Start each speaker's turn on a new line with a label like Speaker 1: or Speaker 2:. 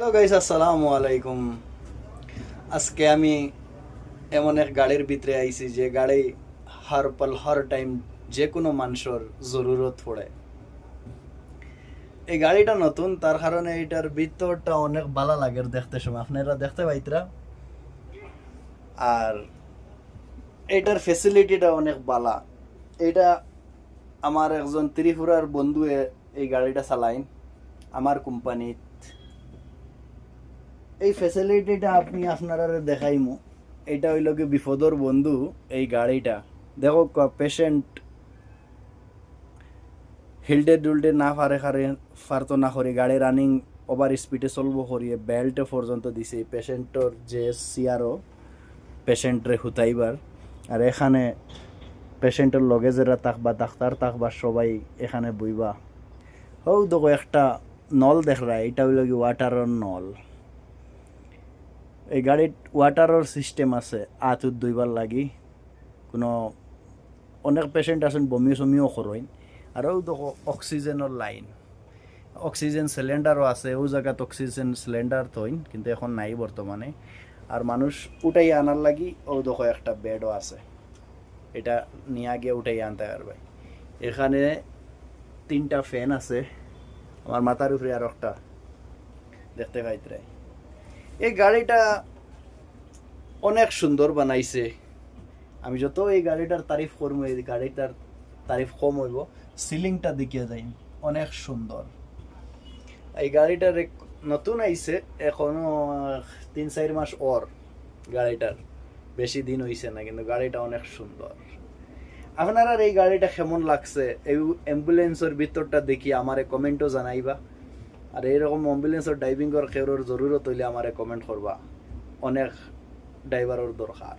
Speaker 1: Hello guys, আসসালামু আলাইকুম। আজকে আমি এমন এক গাড়ির ভিতরে আইছি যে গাড়ি হর পল হর টাইম যে কোনো মানুষের জরুরত পড়ে। এই গাড়িটা নতুন, তার কারণে এটার ভিতরটা অনেক ভালো লাগে দেখতে সময়, আপনারা দেখতে পাইতরা। আর এটার ফেসিলিটিটা অনেক ভালো। এটা আমার একজন ত্রিপুরার বন্ধুয়ে এই গাড়িটা চালাইন আমার কোম্পানিত। এই ফ্যাসিলিটিটা আপনি আপনারা দেখাইমু। এটা হইল কি বিপদর বন্ধু। এই গাড়িটা দেখো, পেশেন্ট হিলডে ডুলডে না ফারতো না করি গাড়ি রানিং ওভার স্পিডে চলবো করিয়ে বেল্টে পর্যন্ত দিছে পেশেন্টর যে সিয়ারও পেশেন্টরে হুতাইবার। আর এখানে পেশেন্টের লগে যারা থাকবা ডাক্তার থাকবা সবাই এখানে বইবা। হৌ দেখো একটা নল দেখরা, এটা হইল কি ওয়াটারের নল। এই গাড়িত ওয়াটারের সিস্টেম আছে আঁতুত দুইবার লাগি। কোনো অনেক পেশেন্ট আছেন বমি চমিও করেন। আরও দেখো অক্সিজেনের লাইন, অক্সিজেন সিলিন্ডারও আছে। ও জায়গাত অক্সিজেন সিলিন্ডার থইন, কিন্তু এখন নাই বর্তমানে। আর মানুষ উঠাই আনার লাগি ও দেখো একটা বেডও আছে, এটা নিয়ে গিয়ে উঠাই আনতে পারবে। এখানে 3টা ফ্যান আছে, আমার মাথার উপরে আর একটা দেখতে পাইতে। এই গাড়িটা অনেক সুন্দর বানাইছে। আমি যত এই গাড়িটার তারিফ করবো, এই গাড়িটার তারিফ কম হইব। সিলিংটা দেখিয়ে যাই, অনেক সুন্দর। এই গাড়িটার নতুন আইছে, এখনো 3-4 মাস ওর গাড়িটার, বেশি দিন হইছে না, কিন্তু গাড়িটা অনেক সুন্দর। আপনারা এই গাড়িটা কেমন লাগছে, এই অ্যাম্বুলেন্সের ভিতরটা দেখি আমারে কমেন্টও জানাইবা। আর এইরকম অ্যাম্বুলেন্সের ড্রাইভিংয়ের কেউর জরুরত হইলে আমারে কমেন্ট করবা। অনেক ড্রাইভারের দরকার।